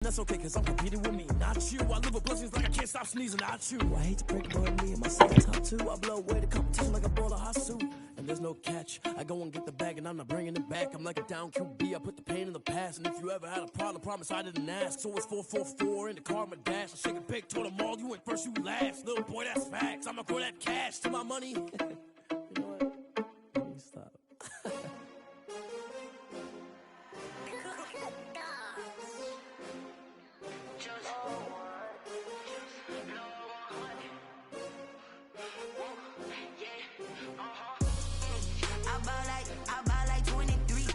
That's okay, cause I'm competing with me, not you. I live with blessings like I can't stop sneezing, not you. I hate to break it, but me and my son top two. I blow away the competition like a ball of hot soup. And there's no catch. I go and get the bag and I'm not bringing it back. I'm like a down QB, I put the pain in the past. And if you ever had a problem, promise I didn't ask. So it's 444 in the car, my dash. I shake a big, told them all, you went first, you last. Little boy, that's facts. I'ma grow that cash to my money. You know what? Let me stop. I buy like 23.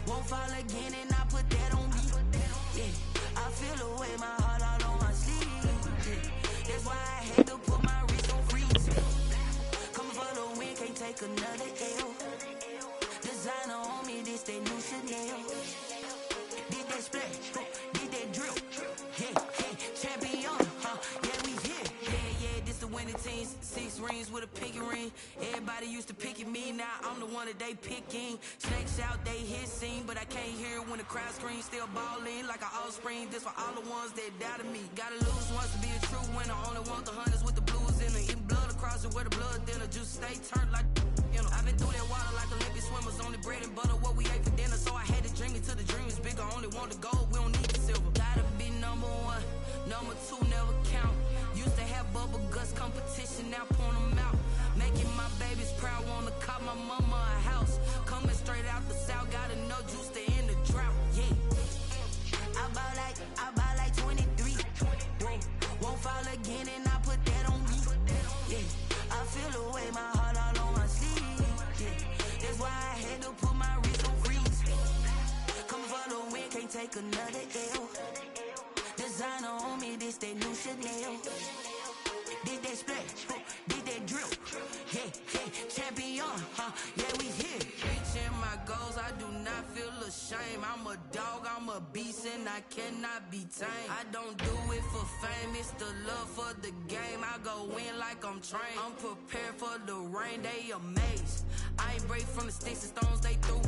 Won't fall again and I put that on me. Yeah, I feel the way my heart all on my sleeve. Yeah, that's why I had to put my wrist on freeze. Coming for the win, can't take another L. Designer on me, this that new Chanel. Did that splash, did that drill. Yeah, champion, yeah, we here. Yeah, this the winning team. 6 rings with a pinky ring. Everybody used to pick at me, now I'm the one that they picking. Snakes out, they hit scene, but I can't hear when the crowd screams. Still balling like an offspring. This for all the ones that doubted me. Gotta lose once to be a true winner. Only want the hunters with the blues in it. Eating blood across it where the blood thinner. Just stay turned like, you know. I've been through that water like Olympic swimmers. Only bread and butter, what we ate for dinner. So I had to dream it till the dream is bigger. Only want the gold, we don't need the silver. Gotta be number 1, number 2 never count. Used to have bubble guts competition, now point them out. Making my babies proud, wanna cop my mama a house. Coming straight out the south, gotta know juice to end the drought. Yeah, I buy like 23. Won't fall again and I put that on me. Yeah, I feel the way my heart all on my sleeve. Yeah, that's why I had to put my wrist on freeze. Coming for the win, can't take another L. Designer on me, this that new Chanel. Did that splash, did that drill. Yeah, champion, yeah, we here. Reaching my goals, I do not feel ashamed. I'm a dog, I'm a beast, and I cannot be tamed. I don't do it for fame, it's the love for the game. I go in like I'm trained. I'm prepared for the rain, they amazed. I ain't break from the sticks and stones they threw.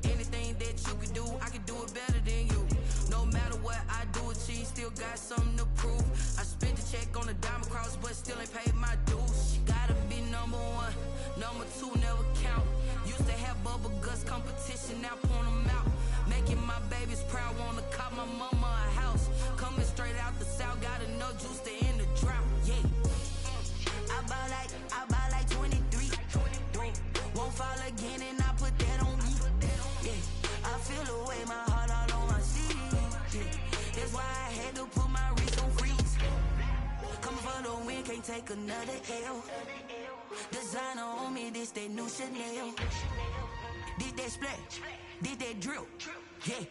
Anything that you can do, I can do it better than you. No matter what I do, achieve, still got something to prove. I spent the check on the diamond cross, but still ain't paid my dues. Gotta be number 1, number 2 never count. Used to have bubble guts competition, now point them out. Making my babies proud, wanna cop my mama a house. Coming straight out the south, gotta know juice to end the drought. Yeah, I buy like 23. Won't fall again and I put that on me. Yeah, I feel the way my heart all on my sleeve. Yeah, that's why I had to put my wrist on freeze. Coming for the win, can't take another L. Designer on me, this that new Chanel. Did that splash, did that drill. Yeah,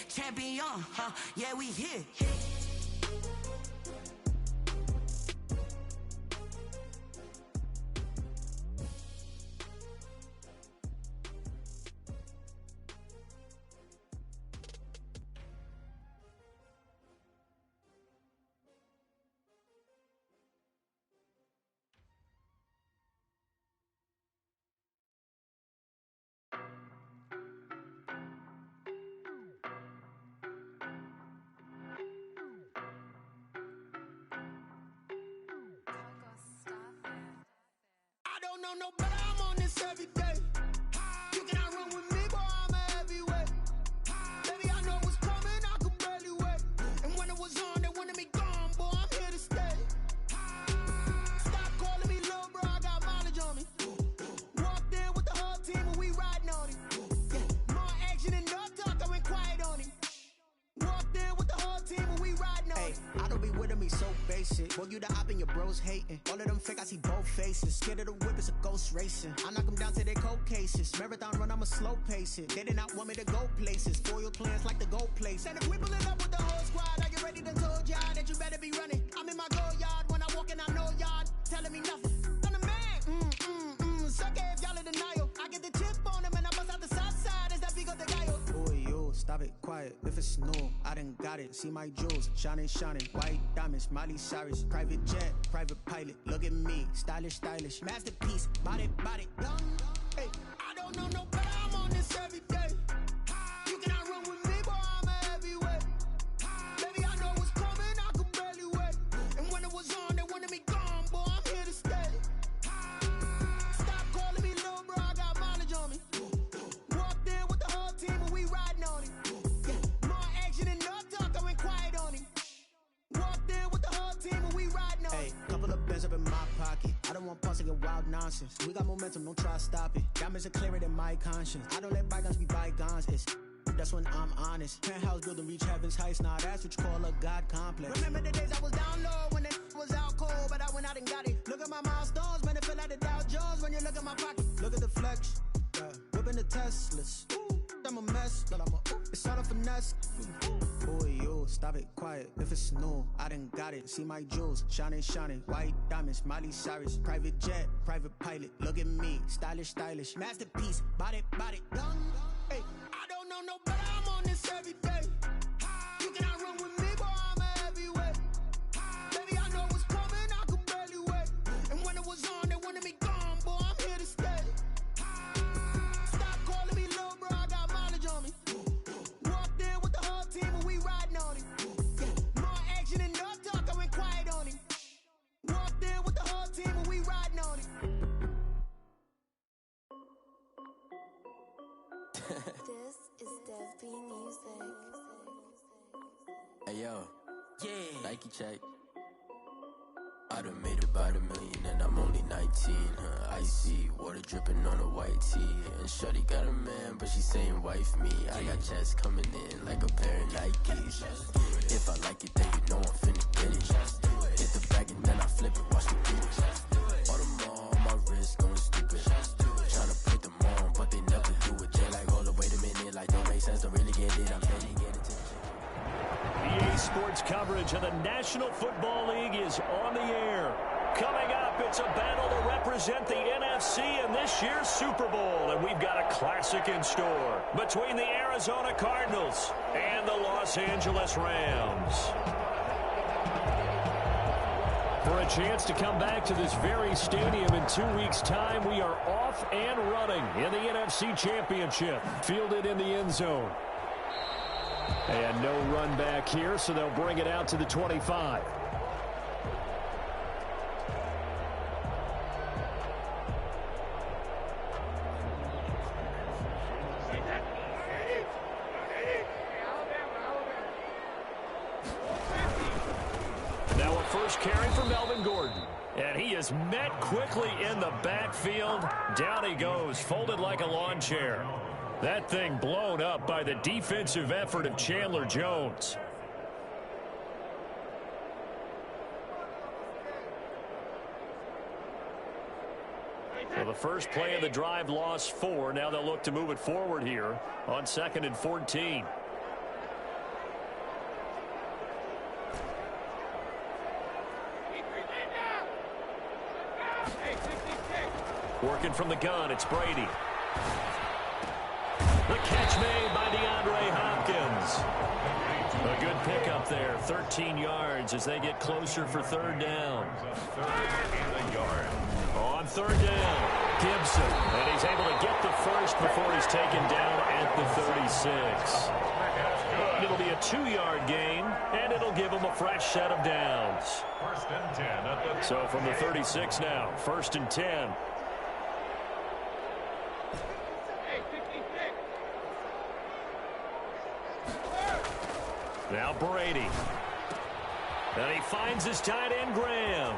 champion, yeah, we here. No, no, but I'm on this every day. You cannot run with me, boy, I'm a heavyweight. Baby, I know what's coming, I could barely wait. And when it was on, they wanted me gone, boy, I'm here to stay. Stop calling me little bro, I got mileage on me. Walked in with the whole team and we riding on it. More action and no talk, I went quiet on it. Walked in with the whole team and we riding on it. I don't be with me so basic. Well, you the op and your bros hating. All of them fake, I see both faces. Scared of the whip, it's a ghost racing. I knock them down to their cold cases. Marathon run, I'ma slow pace it. They did not want me to go places. Foil plans like the gold place. And if we pulling up with the whole squad, I get ready to told y'all that you better be running. I'm in my go yard, when I walk in, I know y'all telling me nothing. I'm the man, suck it if y'all in denial. I get the chip on them and I bust out the south side, is that big of the guy? Boy, yo, stop it, quiet. If it's new, I done got it. See my jewels, shining, white diamonds, Miley Cyrus, private jet, private pilot. Look at me, stylish, masterpiece, body, young. Hey, I don't know no better, I'm on this every day. You cannot run with me, boy, I'm a heavyweight. your wild nonsense. We got momentum, don't try to stop it. Diamonds are clearer than my conscience. I don't let bygones be bygones. That's when I'm honest. Penthouse building, reach heaven's heights. Nah, that's what you call a God complex. Remember the days I was down low when it was out cold, but I went out and got it. Look at my milestones, man, it feel like the Dow Jones when you look at my pocket. Look at the flex, whipping the Teslas. I'm a mess, but it's all a finesse. Boy, yo, stop it, quiet. If it's new, I done got it. See my jewels, shining, shining. White diamonds, Miley Cyrus. Private jet, private pilot. Look at me, stylish, stylish. Masterpiece, body, young. Hey, I don't know no better, I'm on this every day. You cannot run with me, boy, I'm a heavyweight. Baby, I know what's coming, I could barely wait. And when it was on, they wanted me gone, boy, I'm here to stay. Stop calling me little bro, I got mileage on me. Walked in with the whole team and we riding on it. More action and no talk, I went quiet on it. Walked in with the whole team and we riding on it. This is Dev B Music. Hey yo, yeah, Nike check. I done made about $1 million and I'm only 19, huh? Icy, water dripping on a white tee. And shorty got a man, but she saying wife me. I got checks coming in like a pair of Nikes. If I like it, then you know I'm finna get it. Hit the bag and then I flip it, watch me do it. All them all on my wrist, going stupid. Tryna put them on, but they never do it. They like, hold up, wait a minute, like don't make sense, don't really get it. I'm ready to get it. EA Sports coverage of the National Football League is on the air. Coming up, it's a battle to represent the NFC in this year's Super Bowl. And we've got a classic in store between the Arizona Cardinals and the Los Angeles Rams. For a chance to come back to this very stadium in 2 weeks' time, we are off and running in the NFC Championship, fielded in the end zone. And no run back here, so they'll bring it out to the 25. Now a first carry for Melvin Gordon. And he is met quickly in the backfield. Down he goes, folded like a lawn chair. That thing blown up by the defensive effort of Chandler Jones. So the first play of the drive lost 4. Now they'll look to move it forward here on 2nd and 14. Working from the gun, it's Brady. The catch made by DeAndre Hopkins. A good pickup there, 13 yards as they get closer for 3rd down. On 3rd down, Gibson. And he's able to get the first before he's taken down at the 36. It'll be a 2-yard gain, and it'll give him a fresh set of downs. So from the 36 now, 1st and 10. Now Brady. And he finds his tight end, Graham.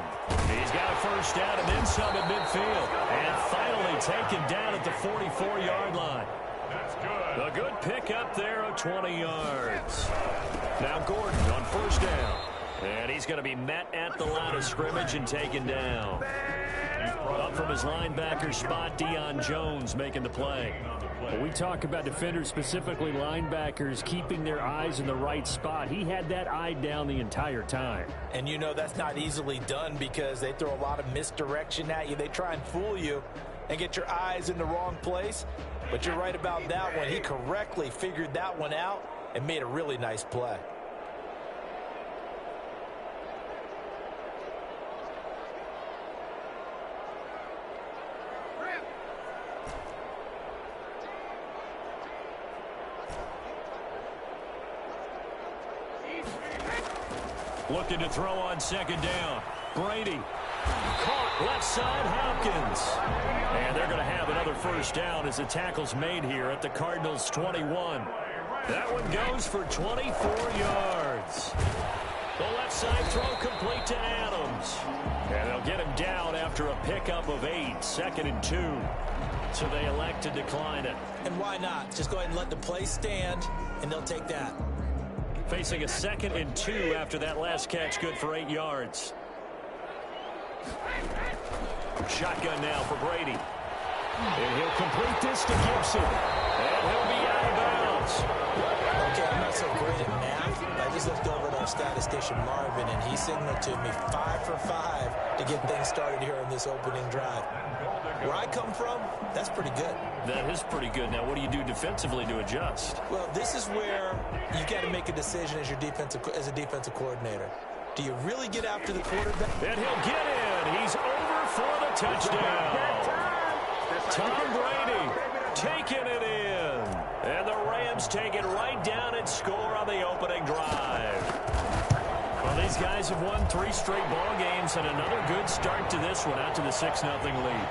He's got a first down and then some at midfield. And finally taken down at the 44-yard line. That's good. A good pickup there of 20 yards. Now Gordon on 1st down. And he's going to be met at the line of scrimmage and taken down. Up from his linebacker spot, Deion Jones making the play. When we talk about defenders, specifically linebackers, keeping their eyes in the right spot. He had that eye down the entire time. And you know that's not easily done because they throw a lot of misdirection at you. They try and fool you and get your eyes in the wrong place. But you're right about that one. He correctly figured that one out and made a really nice play. Looking to throw on 2nd down. Brady. Caught left side, Hopkins. And they're going to have another first down as the tackle's made here at the Cardinals' 21. That one goes for 24 yards. The left Outside throw complete to Adams. And they'll get him down after a pickup of 8, 2nd and 2. So they elect to decline it. And why not? Just go ahead and let the play stand, and they'll take that. Facing a 2nd and 2 after that last catch, good for 8 yards. Shotgun now for Brady. And he'll complete this to Gibson. And he'll be out of bounds. Okay, I'm not so great at math, but I just looked over at our statistician, Marvin, and he signaled to me 5 for 5 to get things started here on this opening drive. Where I come from, that's pretty good. That is pretty good. Now, what do you do defensively to adjust? Well, this is where you got to make a decision as a defensive coordinator. Do you really get after the quarterback? And he'll get in. He's over for the touchdown. Tom Brady taking it in. And the Rams take it right down and score on the opening drive. Well, these guys have won 3 straight ball games and another good start to this one out to the 6-0 lead.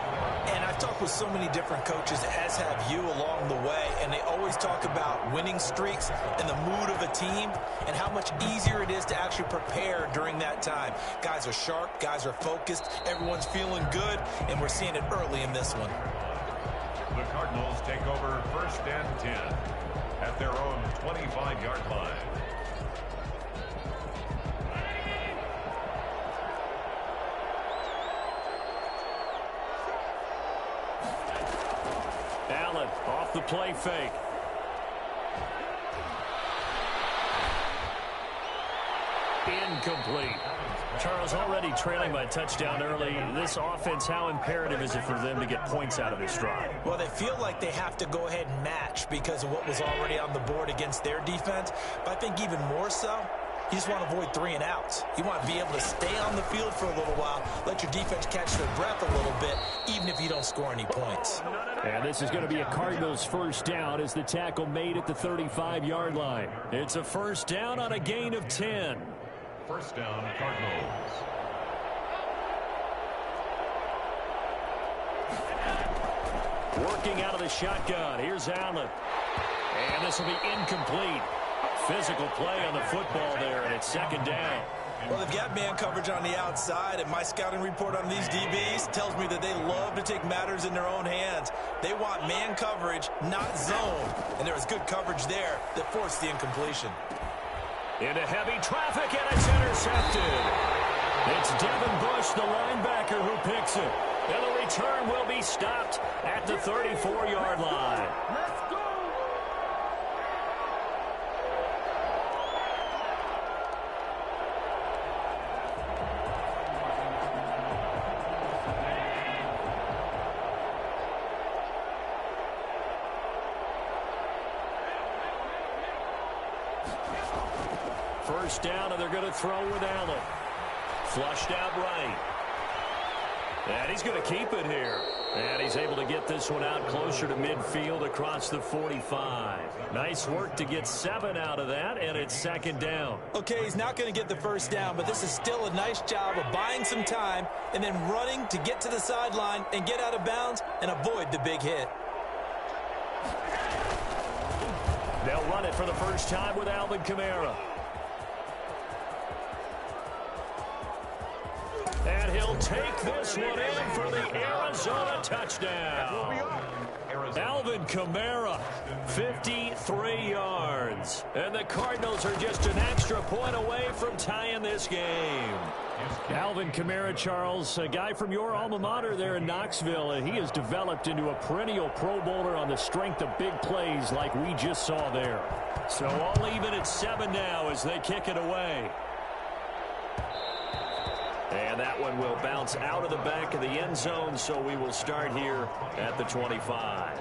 And I've talked with so many different coaches, as have you, along the way, and they always talk about winning streaks and the mood of a team and how much easier it is to actually prepare during that time. Guys are sharp, guys are focused, everyone's feeling good, and we're seeing it early in this one. The Cardinals take over 1st and 10 at their own 25-yard line. Allen off the play fake. Incomplete. Charles, already trailing by a touchdown early. This offense, how imperative is it for them to get points out of this drive? Well, they feel like they have to go ahead and match because of what was already on the board against their defense. But I think even more so, you just want to avoid 3 and outs. You want to be able to stay on the field for a little while, let your defense catch their breath a little bit, even if you don't score any points. And this is going to be a Cardinals 1st down as the tackle made at the 35-yard line. It's a 1st down on a gain of 10. 1st down, Cardinals. Working out of the shotgun. Here's Allen. And this will be incomplete. Physical play on the football there, and it's 2nd down. Well, they've got man coverage on the outside, and my scouting report on these DBs tells me that they love to take matters in their own hands. They want man coverage, not zone. And there was good coverage there that forced the incompletion. Into heavy traffic, and it's intercepted. It's Devin Bush, the linebacker, who picks it. And the return will be stopped at the 34-yard line. Let's go! First down, and they're going to throw with Allen. Flushed out right. And he's going to keep it here. And he's able to get this one out closer to midfield across the 45. Nice work to get 7 out of that, and it's 2nd down. Okay, he's not going to get the 1st down, but this is still a nice job of buying some time and then running to get to the sideline and get out of bounds and avoid the big hit. They'll run it for the first time with Alvin Kamara. And he'll take this one in for the Arizona touchdown. Alvin Kamara, 53 yards. And the Cardinals are just an extra point away from tying this game. Alvin Kamara, Charles, a guy from your alma mater there in Knoxville, and he has developed into a perennial Pro Bowler on the strength of big plays like we just saw there. So all even at 7 now as they kick it away. And that one will bounce out of the back of the end zone, so we will start here at the 25.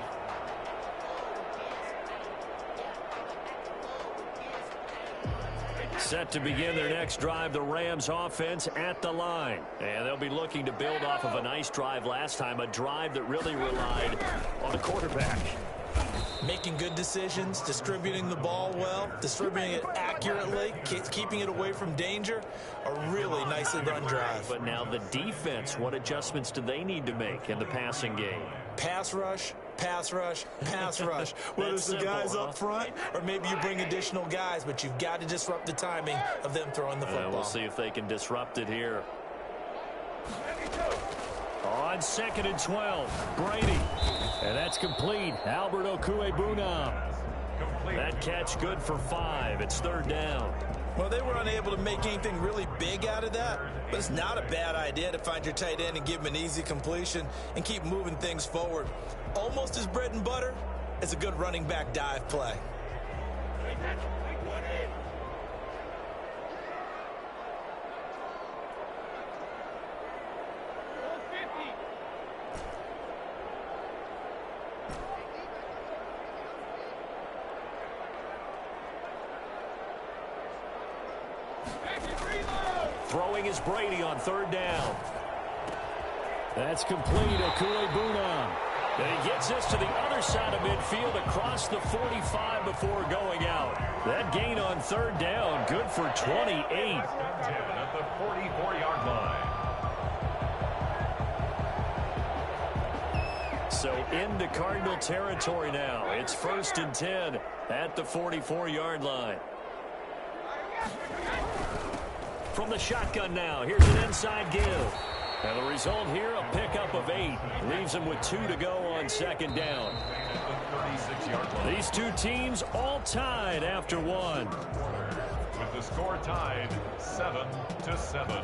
Set to begin their next drive, the Rams offense at the line. And they'll be looking to build off of a nice drive last time, a drive that really relied on the quarterback. Making good decisions, distributing the ball well, distributing it accurately, keeping it away from danger. A really nicely run drive. But now the defense, what adjustments do they need to make in the passing game? Pass rush, pass rush, pass rush. Whether it's the guys up front or maybe you bring additional guys, but you've got to disrupt the timing of them throwing the football. We'll see if they can disrupt it here. On 2nd and 12, Brady. And that's complete. Albert Okwuegbunam. That catch good for 5. It's 3rd down. Well, they were unable to make anything really big out of that, but it's not a bad idea to find your tight end and give him an easy completion and keep moving things forward. Almost as bread and butter as a good running back dive play. Throwing is Brady on 3rd down. That's complete. Okwuegbunam. And he gets this to the other side of midfield across the 45 before going out. That gain on 3rd down, good for 28. At the 44-yard line. So into Cardinal territory now. It's 1st and 10 at the 44-yard line. From the shotgun now, here's an inside give. And the result here, a pickup of 8. Leaves them with 2 to go on 2nd down. These two teams all tied after 1. With the score tied 7-7.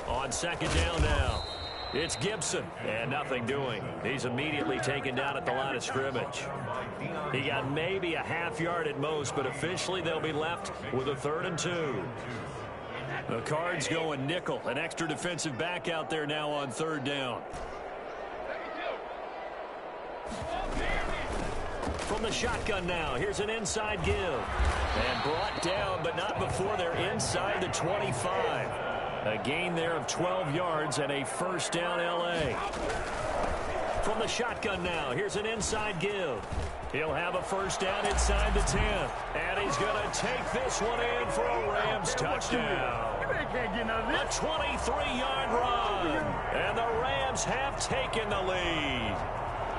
On 2nd down now, it's Gibson, and nothing doing. He's immediately taken down at the line of scrimmage. He got maybe a half yard at most, but officially they'll be left with a 3rd and 2. The Cards going nickel, an extra defensive back out there now on 3rd down. From the shotgun now, here's an inside give. And brought down, but not before they're inside the 25. A gain there of 12 yards and a 1st down L.A. From the shotgun now, here's an inside give. He'll have a 1st down inside the 10. And he's going to take this one in for a Rams touchdown. A 23-yard run. And the Rams have taken the lead.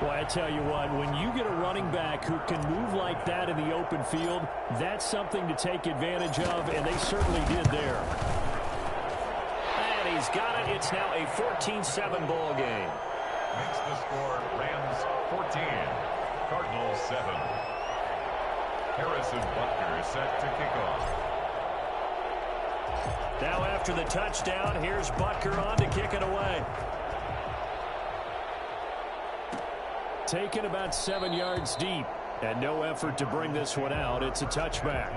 Well, I tell you what, when you get a running back who can move like that in the open field, that's something to take advantage of, and they certainly did there. And he's got it. It's now a 14-7 ball game. Makes the score Rams 14, Cardinals 7. Harrison Butker set to kick off. Now after the touchdown, here's Butker on to kick it away. Taken about 7 yards deep, and no effort to bring this one out. It's a touchback.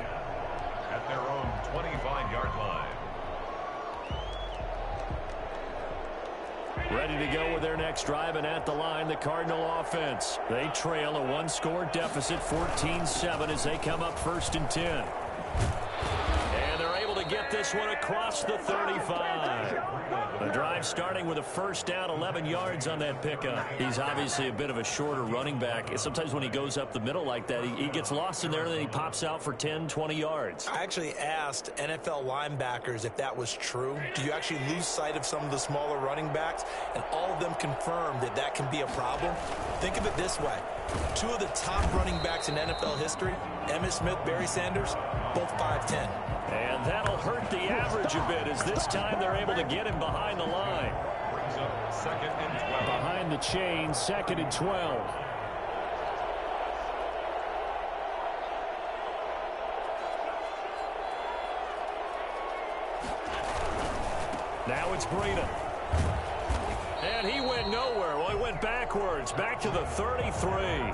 At their own 25-yard line. Ready to go with their next drive, and at the line, the Cardinal offense. They trail a 1-score deficit, 14-7, as they come up 1st and 10. And they're able to get this one across the 35. The drive starting with a 1st down, 11 yards on that pickup. He's obviously a bit of a shorter running back. Sometimes when he goes up the middle like that, he gets lost in there, and then he pops out for 10, 20 yards. I actually asked NFL linebackers if that was true. Do you actually lose sight of some of the smaller running backs? And all of them confirmed that that can be a problem. Think of it this way. 2 of the top running backs in NFL history, Emmitt Smith, Barry Sanders, both 5'10". And that'll hurt the average a bit, as this time they're able to get him behind the line. Brings up 2nd and 12. Behind the chain, 2nd and 12. Now it's Breida. And he went nowhere. Well, he went backwards, back to the 33.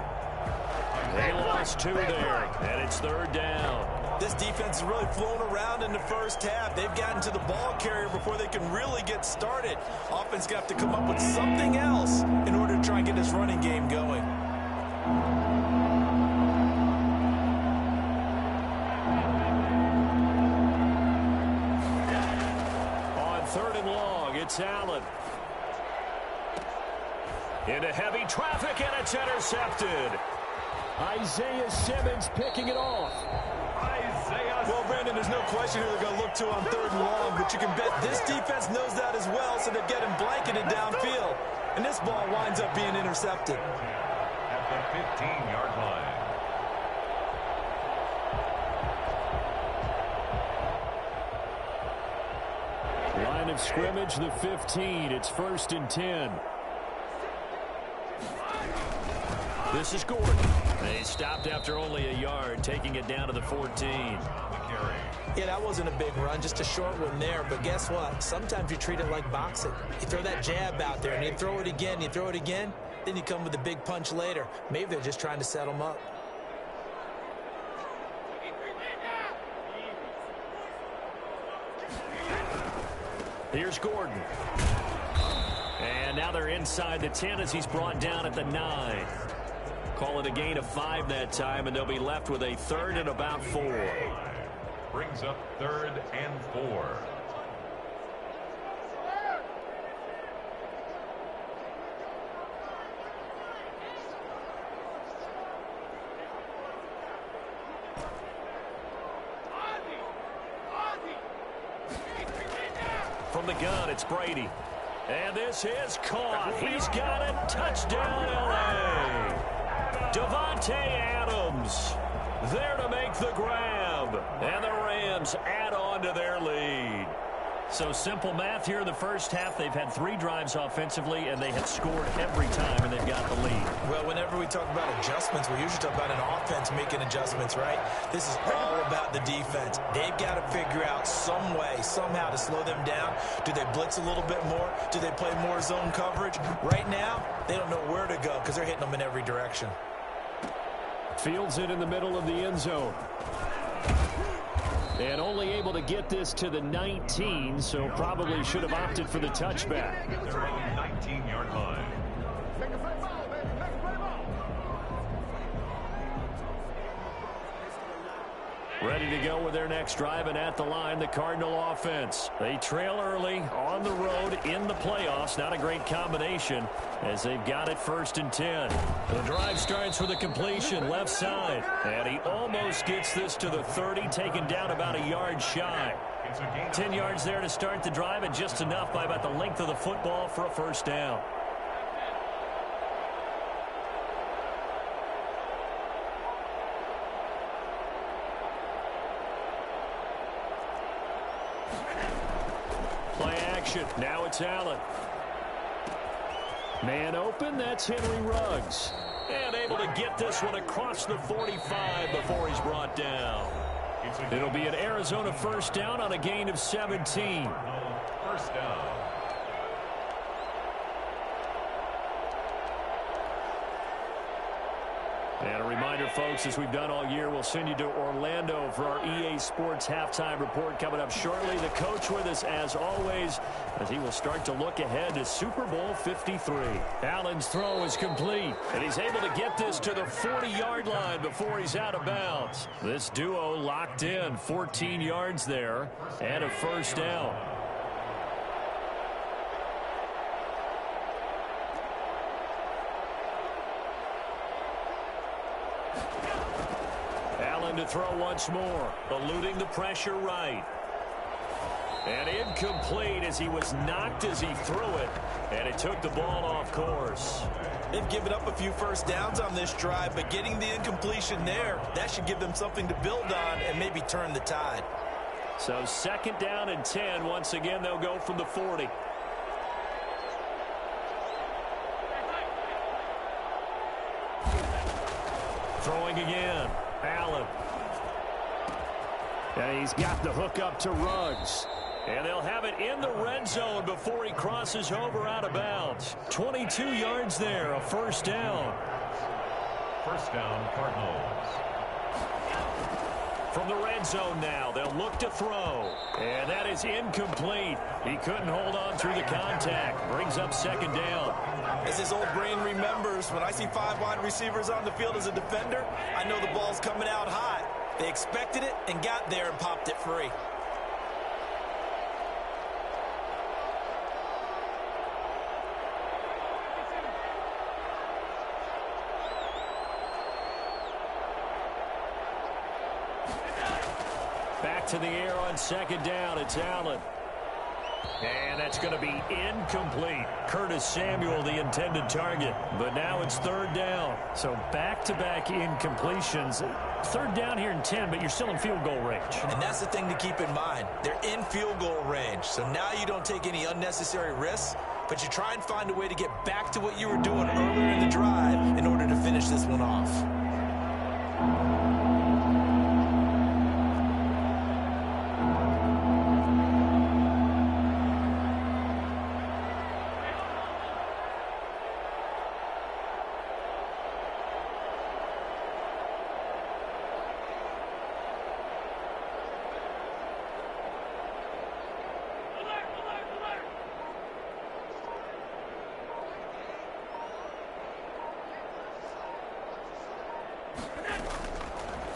They lost 2 there, and it's 3rd down. This defense has really flown around in the first half. They've gotten to the ball carrier before they can really get started. Offense got to come up with something else in order to try and get this running game going. 3rd and long. It's Allen. Into heavy traffic, and it's intercepted. Isaiah Simmons picking it off. Well, Brandon, there's no question who they're going to look to on 3rd and long, but you can bet this defense knows that as well, so they're getting blanketed downfield. And this ball winds up being intercepted. At the 15-yard line. Line of scrimmage, the 15. It's 1st and 10. This is Gordon. They stopped after only a yard, taking it down to the 14. Yeah, that wasn't a big run, just a short one there. But guess what? Sometimes you treat it like boxing. You throw that jab out there, and you throw it again, then you come with a big punch later. Maybe they're just trying to set them up. Here's Gordon. And now they're inside the 10 as he's brought down at the 9. Call it a gain of 5 that time, and they'll be left with a 3rd and about 4. Brings up 3rd and 4. From the gun, it's Brady. And this is caught. He's got it. Touchdown, L.A. Davante Adams there to make the grab. And the Rams add on to their lead. So simple math here in the first half. They've had 3 drives offensively, and they have scored every time, and they've got the lead. Well, whenever we talk about adjustments, we usually talk about an offense making adjustments, right? This is all about the defense. They've got to figure out some way, somehow to slow them down. Do they blitz a little bit more? Do they play more zone coverage? Right now, they don't know where to go because they're hitting them in every direction. Fields it in the middle of the end zone. And only able to get this to the 19, so probably should have opted for the touchback. They're on the 19-yard line. Ready to go with their next drive, and at the line, the Cardinal offense. They trail early on the road in the playoffs. Not a great combination as they've got it 1st and 10. The drive starts with a completion left side, and he almost gets this to the 30, taken down about a yard shy. 10 yards there to start the drive, and just enough by about the length of the football for a 1st down. Now it's Allen. Man open, that's Henry Ruggs. And able to get this one across the 45 before he's brought down. It'll be an Arizona 1st down on a gain of 17. 1st down. And a reminder, folks, as we've done all year, we'll send you to Orlando for our EA Sports halftime report coming up shortly. The coach with us, as always, as he will start to look ahead to Super Bowl 53. Allen's throw is complete, and he's able to get this to the 40-yard line before he's out of bounds. This duo locked in, 14 yards there, and a 1st down. To throw once more, eluding the pressure right. And incomplete as he was knocked as he threw it, and it took the ball off course. They've given up a few 1st downs on this drive, but getting the incompletion there, that should give them something to build on and maybe turn the tide. So 2nd down and 10. Once again, they'll go from the 40. Throwing again. Allen. And he's got the hook up to Ruggs. And they'll have it in the red zone before he crosses over out of bounds. 22 yards there, a 1st down. 1st down, Cardinals. From the red zone now, they'll look to throw. And that is incomplete. He couldn't hold on through the contact. Brings up 2nd down. As his old brain remembers, when I see 5 wide receivers on the field as a defender, I know the ball's coming out hot. They expected it and got there and popped it free. to the air on second down. It's Allen. And that's going to be incomplete. Curtis Samuel, the intended target. But now it's third down. So back-to-back incompletions. Third down here in 10, but you're still in field goal range. And that's the thing to keep in mind. They're in field goal range. So now you don't take any unnecessary risks, but you try and find a way to get back to what you were doing earlier in the drive in order to finish this one off.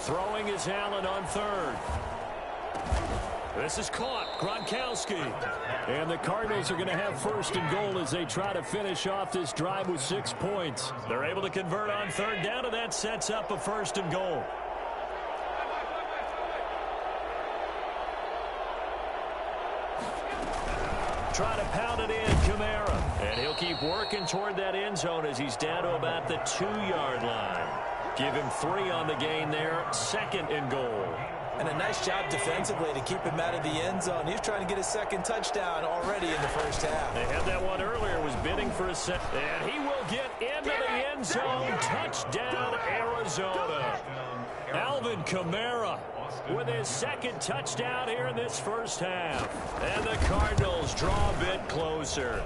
Throwing is Allen on third. This is caught. Gronkowski. And the Cardinals are going to have first and goal as they try to finish off this drive with 6 points. They're able to convert on third down, and that sets up a first and goal. Try to pound it in, Kamara. And he'll keep working toward that end zone as he's down to about the 2-yard line. Give him 3 on the gain there, second and goal. And a nice job defensively to keep him out of the end zone. He was trying to get his second touchdown already in the first half. They had that one earlier, was bidding for a set. And he will get into the end zone. Touchdown, Arizona. Alvin Kamara with his second touchdown here in this first half. And the Cardinals draw a bit closer.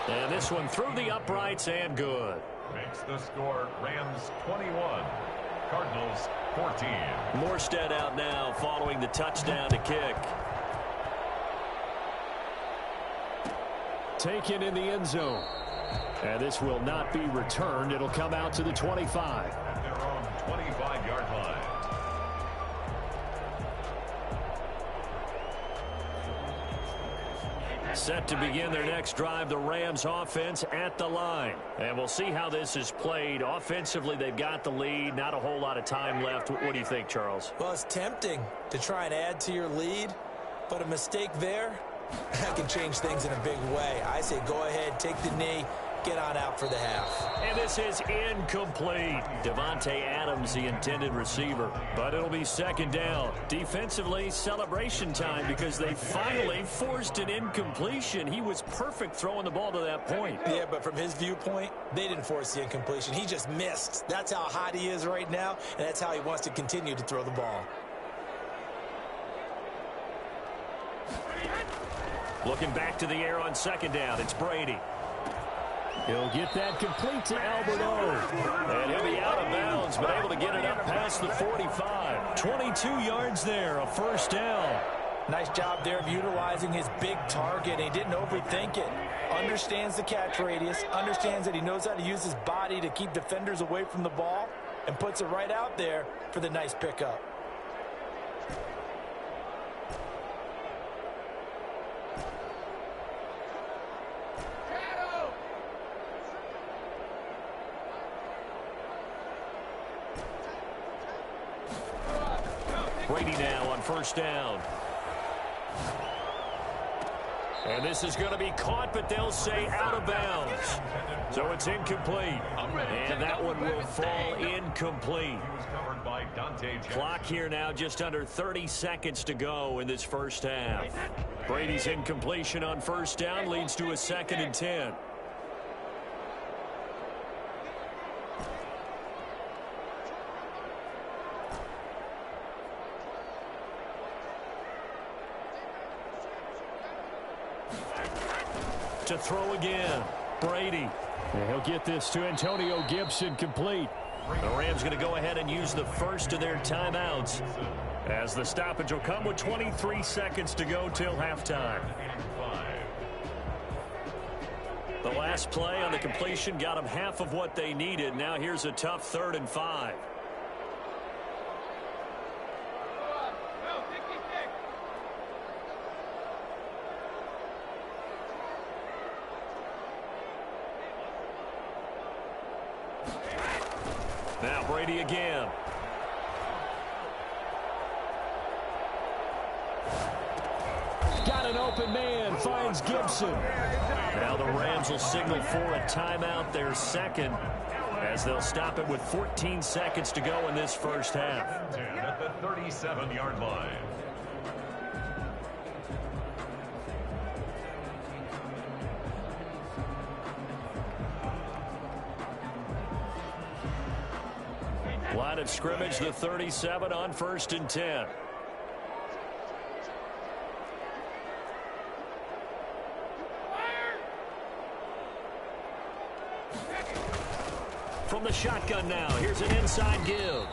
And this one through the uprights and good. Makes the score Rams 21, Cardinals 14. Morstead out now following the touchdown to kick. Taken in the end zone. And this will not be returned. It'll come out to the 25. At their own 25-yard line. Set to begin their next drive, the Rams offense at the line. And we'll see how this is played. Offensively, they've got the lead. Not a whole lot of time left. What do you think, Charles? Well, it's tempting to try and add to your lead, but a mistake there, that can change things in a big way. I say go ahead, take the knee, get on out for the half. And this is incomplete. Devontae Adams, the intended receiver. But it'll be second down. Defensively, celebration time because they finally forced an incompletion. He was perfect throwing the ball to that point. Yeah, but from his viewpoint, they didn't force the incompletion. He just missed. That's how hot he is right now, and that's how he wants to continue to throw the ball. Looking back to the air on second down, it's Brady. He'll get that complete to Albert O. And he'll be out of bounds, but able to get it up past the 45. 22 yards there, a first down. Nice job there of utilizing his big target. He didn't overthink it. Understands the catch radius, understands that he knows how to use his body to keep defenders away from the ball, and puts it right out there for the nice pickup. Brady now on first down. And this is going to be caught, but they'll say out of bounds. So it's incomplete. And that one will fall incomplete. Clock here now, just under 30 seconds to go in this first half. Brady's incompletion on first down leads to a 2nd and 10. To throw again, Brady. And he'll get this to Antonio Gibson complete. The Rams going to go ahead and use the first of their timeouts as the stoppage will come with 23 seconds to go till halftime. The last play on the completion got them half of what they needed. Now here's a tough 3rd and 5. Now Brady again. Got an open man, finds Gibson. Now the Rams will signal for a timeout, their second, as they'll stop it with 14 seconds to go in this first half. At the 37-yard line. Line of scrimmage, the 37 on 1st and 10. From the shotgun now, here's an inside give.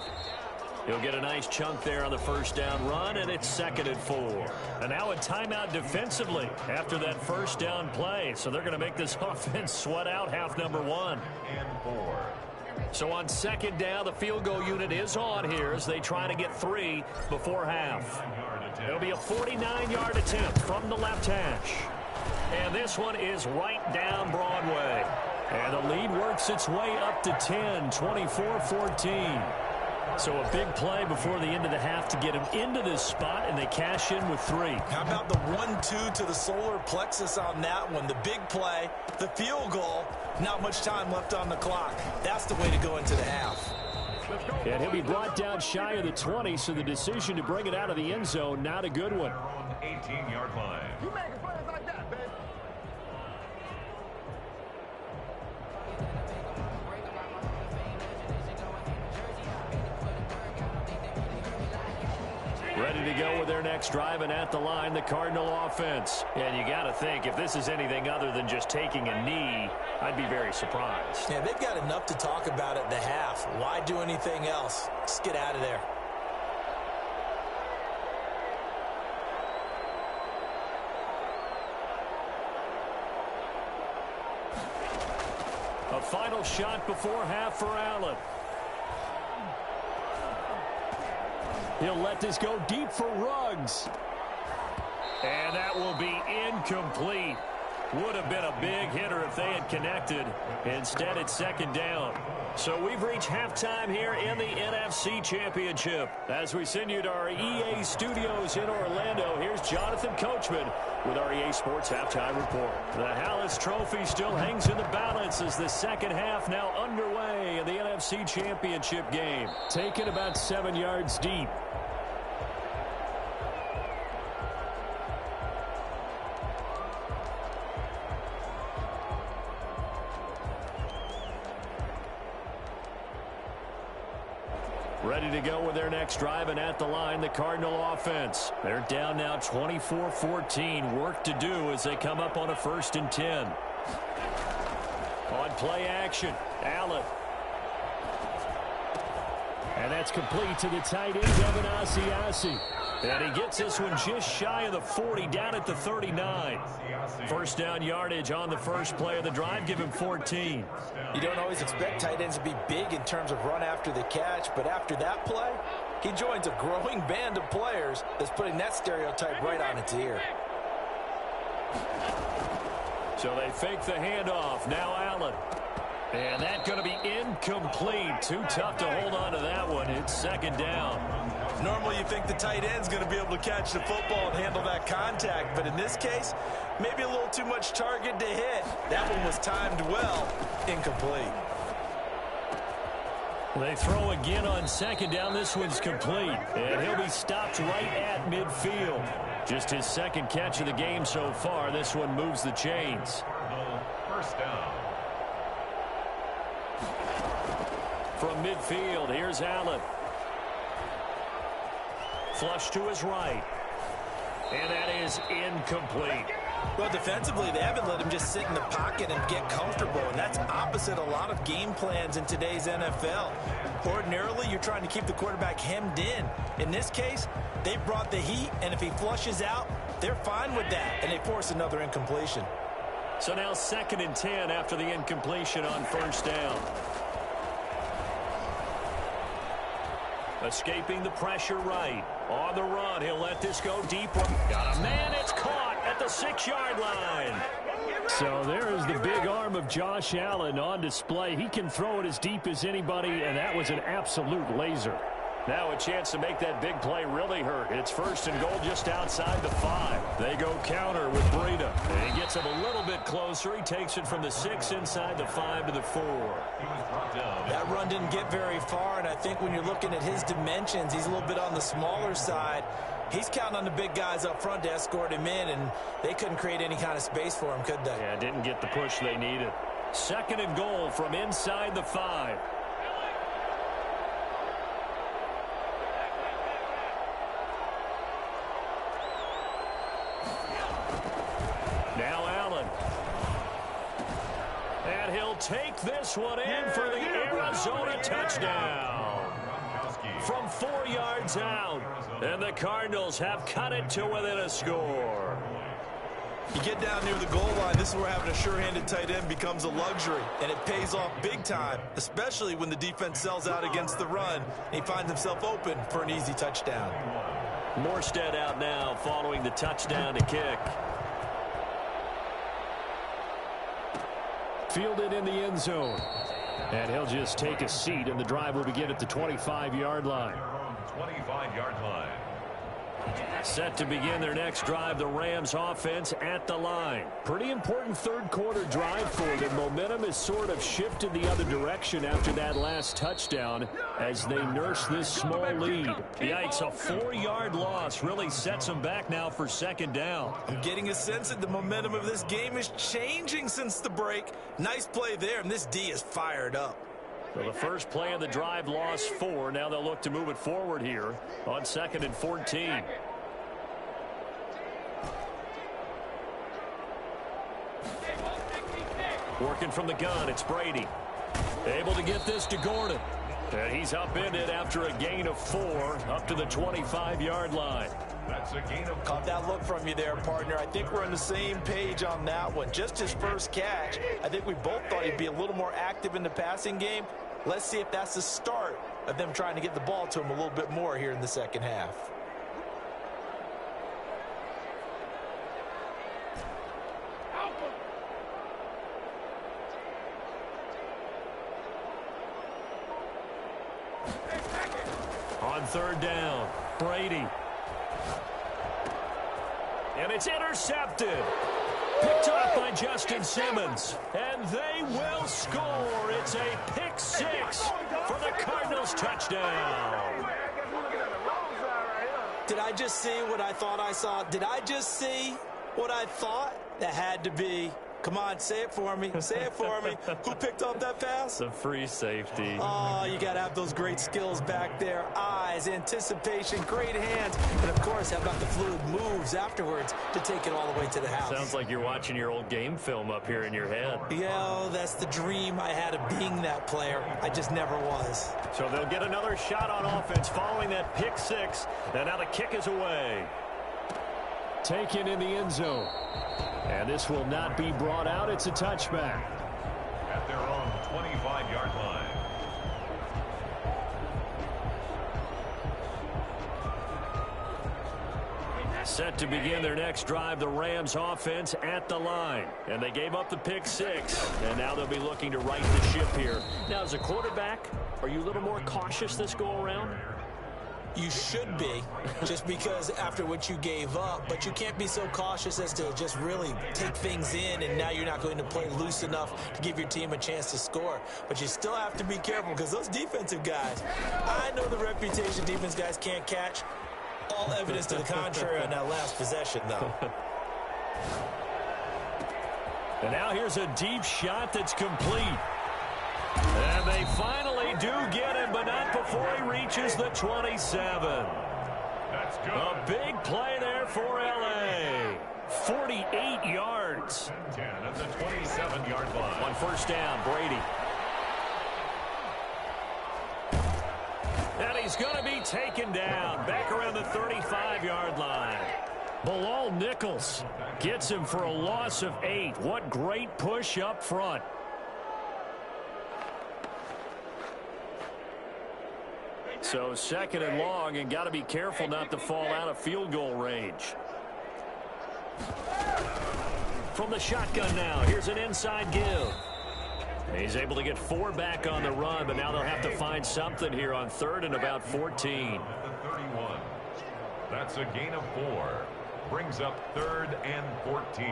He'll get a nice chunk there on the first down run, and it's 2nd and 4. And now a timeout defensively after that first down play. So they're going to make this offense sweat out half number 1. And 4. So on 2nd down, the field goal unit is on here as they try to get 3 before half. It'll be a 49-yard attempt from the left hash. And this one is right down Broadway. And the lead works its way up to 10, 24-14. So a big play before the end of the half to get him into this spot, and they cash in with 3. How about the 1-2 to the solar plexus on that one? The big play, the field goal, not much time left on the clock. That's the way to go into the half. And he'll be brought down shy of the 20, so the decision to bring it out of the end zone, not a good one. 18-yard line. You making plays like that, baby. Ready to go with their next drive, and at the line, the Cardinal offense. And you got to think, if this is anything other than just taking a knee, I'd be very surprised. Yeah, they've got enough to talk about at the half. Why do anything else? Just get out of there. A final shot before half for Allen. He'll let this go deep for Ruggs. And that will be incomplete. Would have been a big hitter if they had connected. Instead, it's 2nd down. So we've reached halftime here in the NFC Championship. As we send you to our EA studios in Orlando, here's Jonathan Coachman with our EA Sports Halftime Report. The Hallis Trophy still hangs in the balance as the second half now underway in the NFC Championship game. Taken about 7 yards deep. Ready to go with their next drive, and at the line, the Cardinal offense. They're down now 24-14. Work to do as they come up on a 1st and 10. On play action, Allen. And that's complete to the tight end, Devin Asiasi. And he gets this one just shy of the 40, down at the 39. First down yardage on the first play of the drive, give him 14. You don't always expect tight ends to be big in terms of run after the catch, but after that play, he joins a growing band of players that's putting that stereotype right on its ear. So they fake the handoff. Now Allen. And that's going to be incomplete. Too tough to hold on to that one. It's 2nd down. Normally you think the tight end's going to be able to catch the football and handle that contact, but in this case, maybe a little too much target to hit. That one was timed well. Incomplete. They throw again on 2nd down. This one's complete. And he'll be stopped right at midfield. Just his 2nd catch of the game so far. This one moves the chains. First down. From midfield, here's Allen. Flush to his right. And that is incomplete. Well, defensively, they haven't let him just sit in the pocket and get comfortable, and that's opposite a lot of game plans in today's NFL. Ordinarily, you're trying to keep the quarterback hemmed in. In this case, they brought the heat, and if he flushes out, they're fine with that, and they force another incompletion. So now 2nd and 10 after the incompletion on 1st down. Escaping the pressure right. On the run, he'll let this go deep. Got a man, it's caught at the 6-yard line. So there is the big arm of Josh Allen on display. He can throw it as deep as anybody, and that was an absolute laser. Now a chance to make that big play really hurt. It's 1st and goal just outside the 5. They go counter with Breida. And he gets him a little bit closer. He takes it from the 6 inside the 5 to the 4. That run didn't get very far, and I think when you're looking at his dimensions, he's a little bit on the smaller side. He's counting on the big guys up front to escort him in, and they couldn't create any kind of space for him, could they? Yeah, didn't get the push they needed. 2nd and goal from inside the 5. Now Allen. And he'll take this one in for the Arizona touchdown. From 4 yards out. And the Cardinals have cut it to within a score. You get down near the goal line, this is where having a sure-handed tight end becomes a luxury, and it pays off big time, especially when the defense sells out against the run, and he finds himself open for an easy touchdown. Morstead out now following the touchdown to kick. Fielded in the end zone. And he'll just take a seat, and the drive will begin at the 25-yard line. 25-yard line. Set to begin their next drive, the Rams offense at the line. Pretty important third-quarter drive for them. Momentum has sort of shifted the other direction after that last touchdown as they nurse this small lead. Yikes, a 4-yard loss really sets them back now for 2nd down. I'm getting a sense that the momentum of this game is changing since the break. Nice play there, and this D is fired up. So the first play of the drive lost 4. Now they'll look to move it forward here on 2nd and 14. Working from the gun, it's Brady. Able to get this to Gordon. And he's upended after a gain of 4 up to the 25-yard line. That's a gain of... Caught that look from you there, partner. I think we're on the same page on that one. Just his first catch. I think we both thought he'd be a little more active in the passing game. Let's see if that's the start of them trying to get the ball to him a little bit more here in the second half. On 3rd down, Brady. And it's intercepted. Picked off by Justin Simmons. And they will score. It's a pick 6 for the Cardinals touchdown. Did I just see what I thought I saw? Did I just see what I thought? That had to be. Come on, say it for me. Say it for me. Who picked up that pass? The free safety. Oh, you got to have those great skills back there. Eyes, anticipation, great hands. And, of course, how about the fluid moves afterwards to take it all the way to the house? Sounds like you're watching your old game film up here in your head. Yeah, that's the dream I had of being that player. I just never was. So they'll get another shot on offense following that pick 6. And now the kick is away. Taken in the end zone. And this will not be brought out. It's a touchback. At their own 25-yard line. Set to begin their next drive, the Rams offense at the line. And they gave up the pick 6. And now they'll be looking to right the ship here. Now, as a quarterback, are you a little more cautious this go-around? You should be, just because after what you gave up, but you can't be so cautious as to just really take things in, and now you're not going to play loose enough to give your team a chance to score. But you still have to be careful because those defensive guys, I know the reputation defense guys can't catch. All evidence to the contrary on that last possession, though. And now here's a deep shot that's complete. And they finally do get him, but not before he reaches the 27. That's good. A big play there for L.A. 48 yards. 10 at the 27-yard line. On 1st down, Brady. And he's going to be taken down back around the 35-yard line. Bilal Nichols gets him for a loss of 8. What great push up front. So 2nd and long, and got to be careful not to fall out of field goal range. From the shotgun now, here's an inside give. He's able to get 4 back on the run, but now they'll have to find something here on 3rd and about 14. At the 31. That's a gain of 4. Brings up 3rd and 14.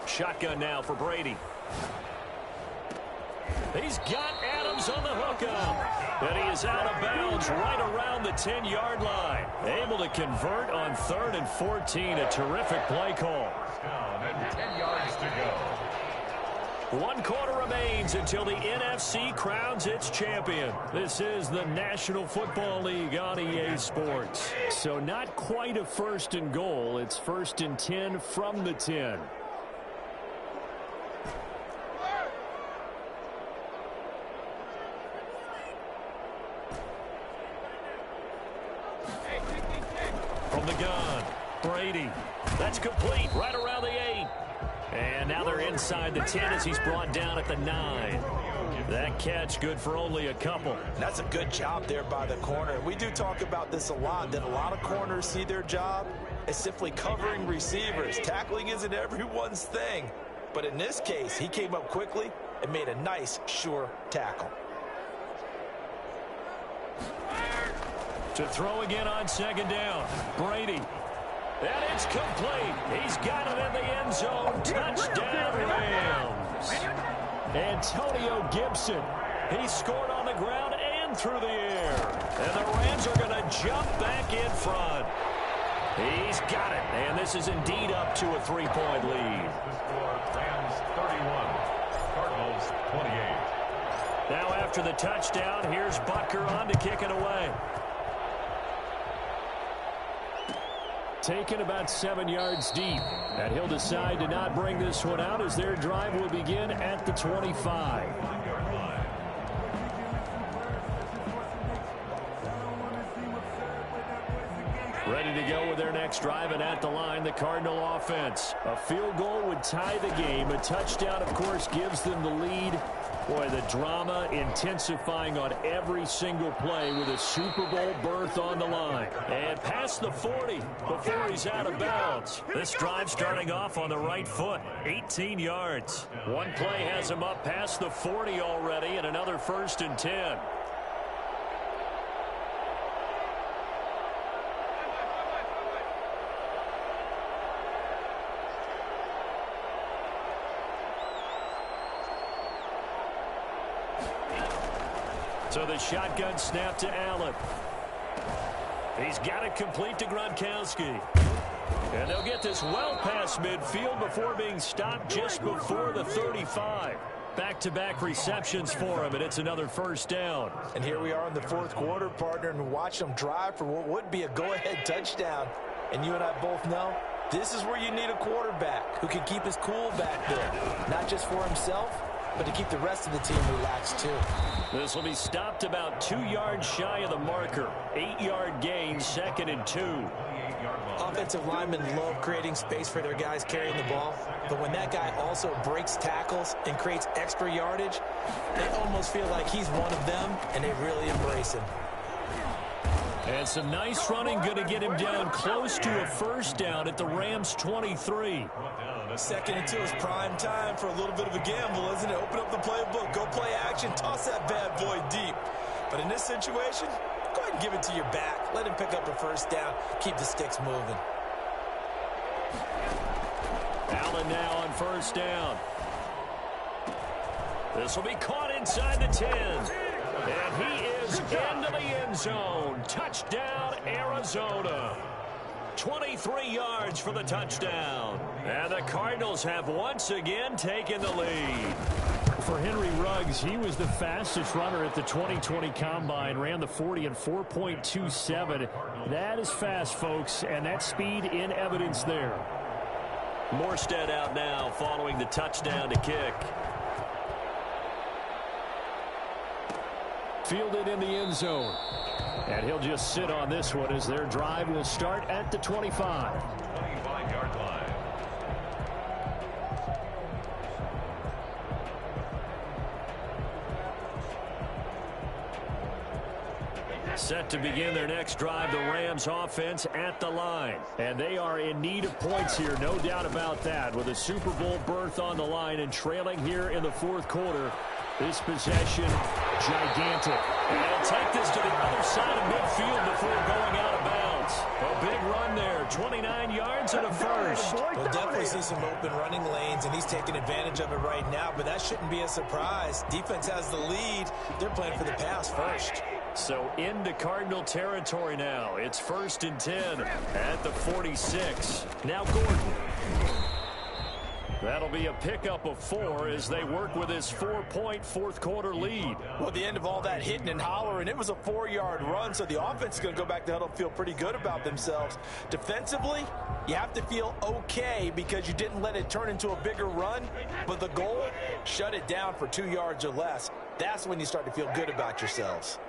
Shotgun now for Brady. He's got Adams on the hookup. And he is out of bounds right around the 10-yard line. Able to convert on 3rd and 14. A terrific play call. Down and 10 yards to go. 1 quarter remains until the NFC crowns its champion. This is the National Football League on EA Sports. So not quite a 1st and goal. It's 1st and 10 from the 10. From the gun, Brady. That's complete right around the 8. And now they're inside the 10 as he's brought down at the 9. That catch good for only a couple. That's a good job there by the corner. We do talk about this a lot, that a lot of corners see their job as simply covering receivers. Tackling isn't everyone's thing. But in this case, he came up quickly and made a nice, sure tackle. To throw again on 2nd down. Brady. And it's complete. He's got it in the end zone. Touchdown, Rams. Antonio Gibson. He scored on the ground and through the air. And the Rams are going to jump back in front. He's got it. And this is indeed up to a 3-point lead. The score, Rams 31, Cardinals 28. Now after the touchdown, here's Butker on to kick it away. Taken about 7 yards deep. And he'll decide to not bring this one out as their drive will begin at the 25. Ready to go with their next drive, and at the line, the Cardinal offense. A field goal would tie the game. A touchdown, of course, gives them the lead. Boy, the drama intensifying on every single play with a Super Bowl berth on the line. And past the 40 before he's out of bounds. This drive starting off on the right foot, 18 yards. One play has him up past the 40 already, and another 1st and 10. So the shotgun snap to Allen. He's got it complete to Gronkowski. And they'll get this well past midfield before being stopped just before the 35. Back-to-back receptions for him, and it's another 1st down. And here we are in the 4th quarter, partner, and watch them drive for what would be a go-ahead touchdown. And you and I both know this is where you need a quarterback who can keep his cool back there. Not just for himself, but to keep the rest of the team relaxed too. This will be stopped about 2 yards shy of the marker. 8-yard gain, 2nd and 2. Offensive linemen love creating space for their guys carrying the ball, but when that guy also breaks tackles and creates extra yardage, they almost feel like he's one of them, and they really embrace him. And some nice running, going to get him down close to a 1st down at the Rams 23. 2nd and 2 is prime time for a little bit of a gamble, isn't it? Open up the playbook, go play action, toss that bad boy deep. But in this situation, go ahead and give it to your back. Let him pick up a 1st down, keep the sticks moving. Allen now on 1st down. This will be caught inside the 10. And he is into the end zone. Touchdown, Arizona. 23 yards for the touchdown. And the Cardinals have once again taken the lead. For Henry Ruggs, he was the fastest runner at the 2020 Combine, ran the 40 in 4.27. That is fast, folks, and that speed in evidence there. Morstead out now following the touchdown to kick. Fielded in the end zone. And he'll just sit on this one as their drive will start at the 25. 25-yard line. Set to begin their next drive, the Rams offense at the line. And they are in need of points here, no doubt about that, with a Super Bowl berth on the line and trailing here in the fourth quarter. This possession, gigantic. And they'll take this to the other side of midfield before going out of bounds. A big run there, 29 yards and a first. We'll definitely see some open running lanes, and he's taking advantage of it right now, but that shouldn't be a surprise. Defense has the lead. They're playing for the pass first. So into Cardinal territory now. It's 1st and 10 at the 46. Now Gordon. That'll be a pickup of 4 as they work with his 4-point fourth quarter lead. Well, at the end of all that hitting and hollering, it was a 4-yard run, so the offense is going to go back to huddle and feel pretty good about themselves. Defensively, you have to feel okay because you didn't let it turn into a bigger run, but the goal, shut it down for 2 yards or less. That's when you start to feel good about yourselves.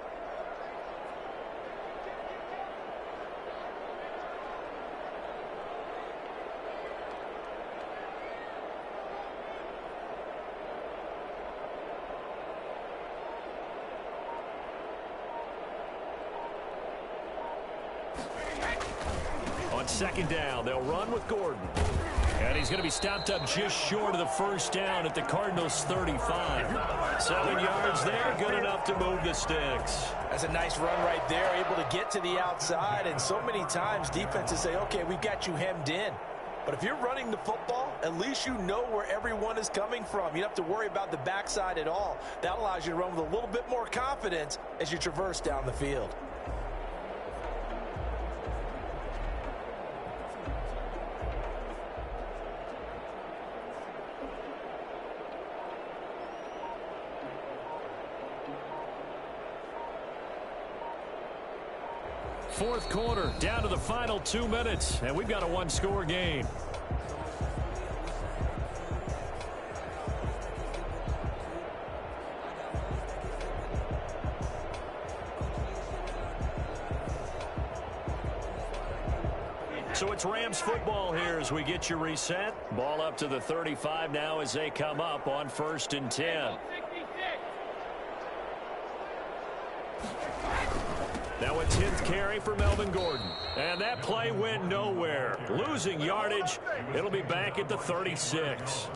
Second down, they'll run with Gordon. And he's going to be stopped up just short of the first down at the Cardinals' 35. 7 yards there, good enough to move the sticks. That's a nice run right there, able to get to the outside. And so many times defenses say, okay, we've got you hemmed in. But if you're running the football, at least you know where everyone is coming from. You don't have to worry about the backside at all. That allows you to run with a little bit more confidence as you traverse down the field. Fourth quarter, down to the final 2 minutes, and we've got a one-score game. So it's Rams football here as we get you reset. Ball up to the 35 now as they come up on 1st and 10. Now a 10th carry for Melvin Gordon. And that play went nowhere. Losing yardage. It'll be back at the 36.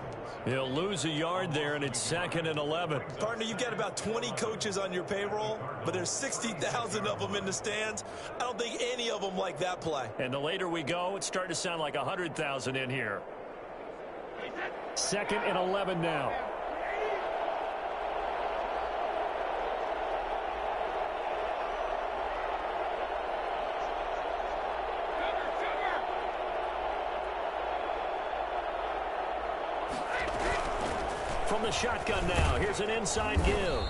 He'll lose a yard there, and it's 2nd and 11. Partner, you've got about 20 coaches on your payroll, but there's 60,000 of them in the stands. I don't think any of them like that play. And the later we go, it's starting to sound like 100,000 in here. 2nd and 11 now. From the shotgun now, here's an inside give.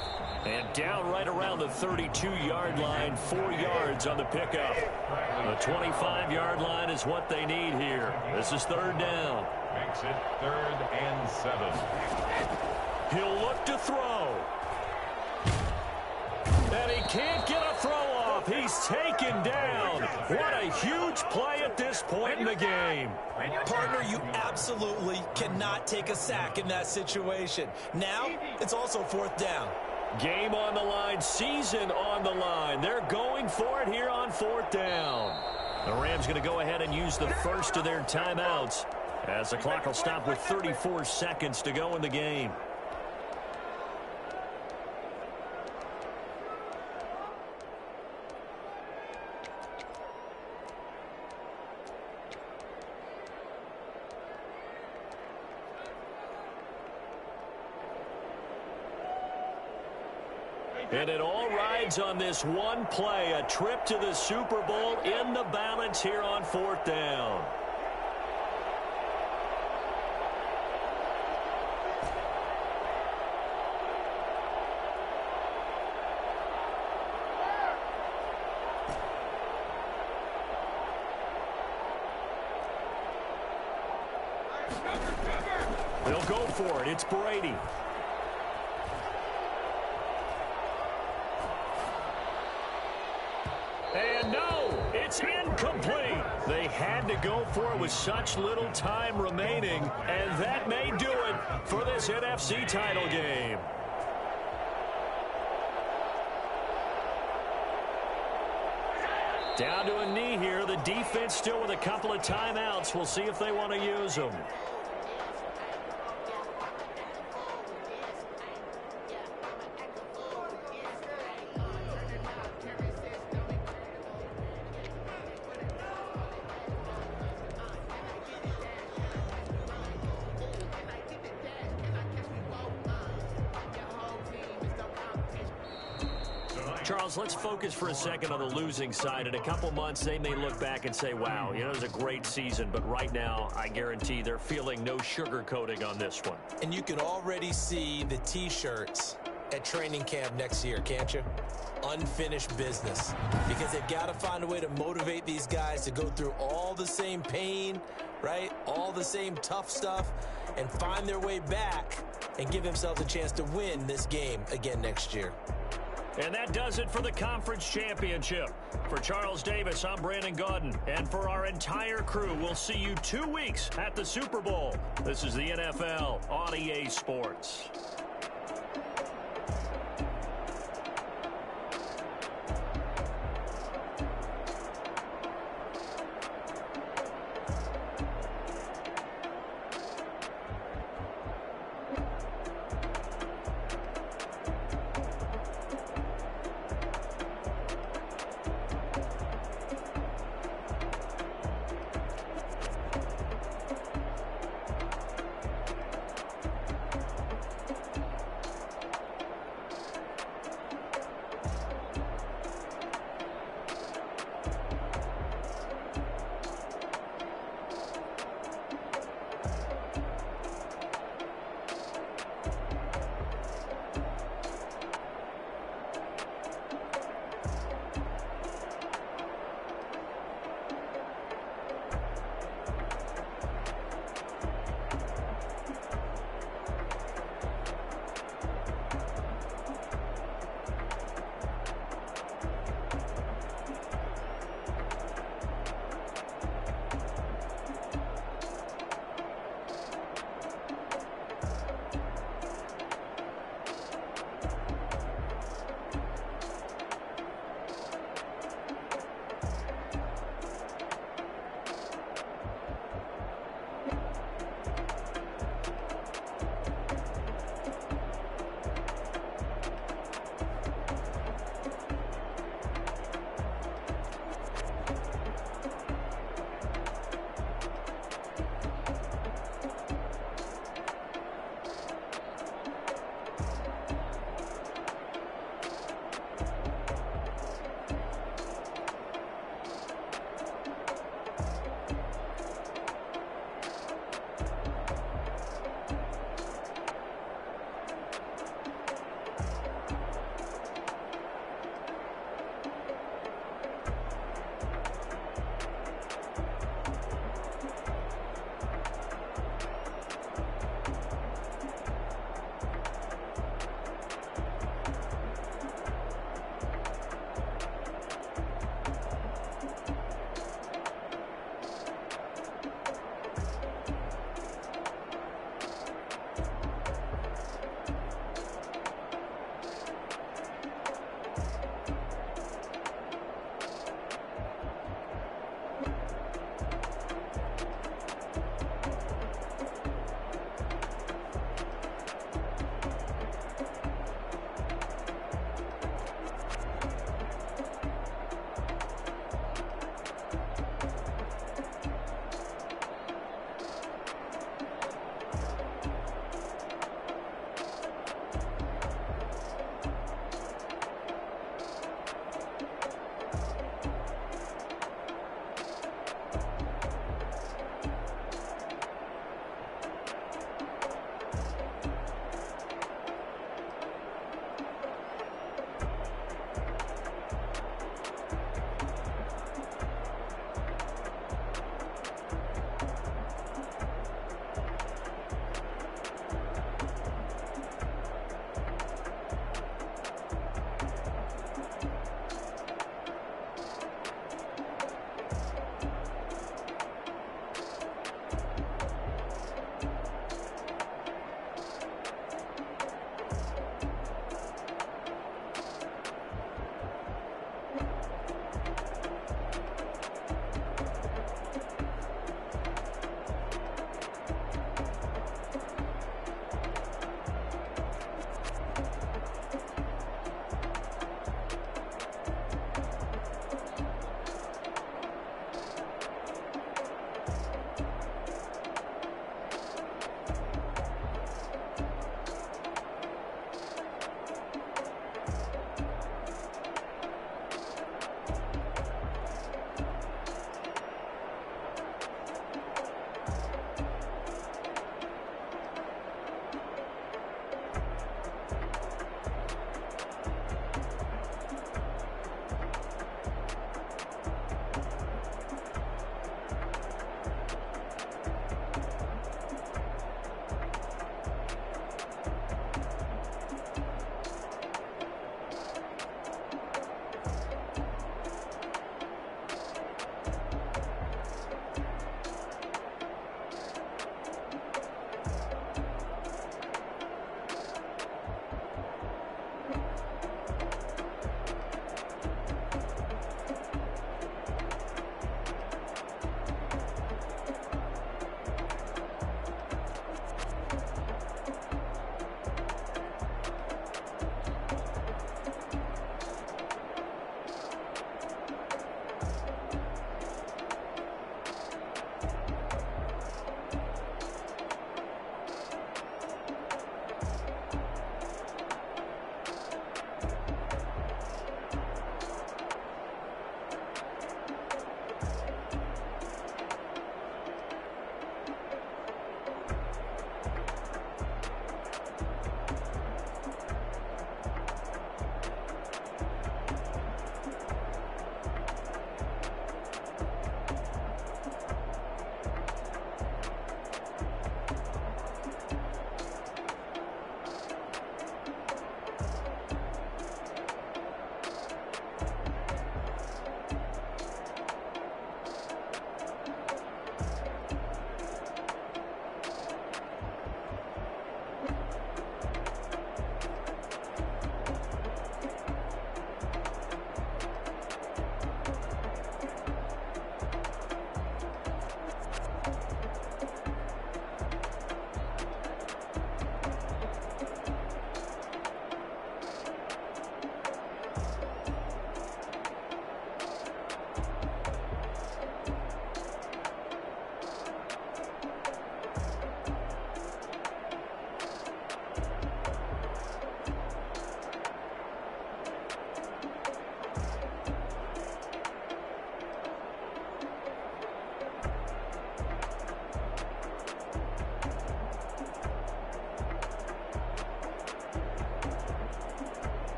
And down right around the 32-yard line, 4 yards on the pickup. The 25-yard line is what they need here. This is 3rd down. Makes it 3rd and 7. He'll look to throw. And he can't get a throw off. He's taken down. What a huge play at this point in the game. Partner, you absolutely cannot take a sack in that situation. Now, it's also 4th down. Game on the line, season on the line. They're going for it here on 4th down. The Rams going to go ahead and use the first of their timeouts as the clock will stop with 34 seconds to go in the game. And it all rides on this one play, a trip to the Super Bowl in the balance here on 4th down. They'll go for it. It's Brady. And no, it's incomplete. They had to go for it with such little time remaining, and that may do it for this NFC title game. Down to a knee here. The defense still with a couple of timeouts. We'll see if they want to use them. Charles, let's focus for a second on the losing side. In a couple months, they may look back and say, wow, it was a great season. But right now, I guarantee they're feeling no sugarcoating on this one. And you can already see the T-shirts at training camp next year, can't you? Unfinished business. Because they've got to find a way to motivate these guys to go through all the same pain, right? All the same tough stuff, and find their way back and give themselves a chance to win this game again next year. And that does it for the conference championship. For Charles Davis, I'm Brandon Gaudin. And for our entire crew, we'll see you 2 weeks at the Super Bowl. This is the NFL on EA Sports.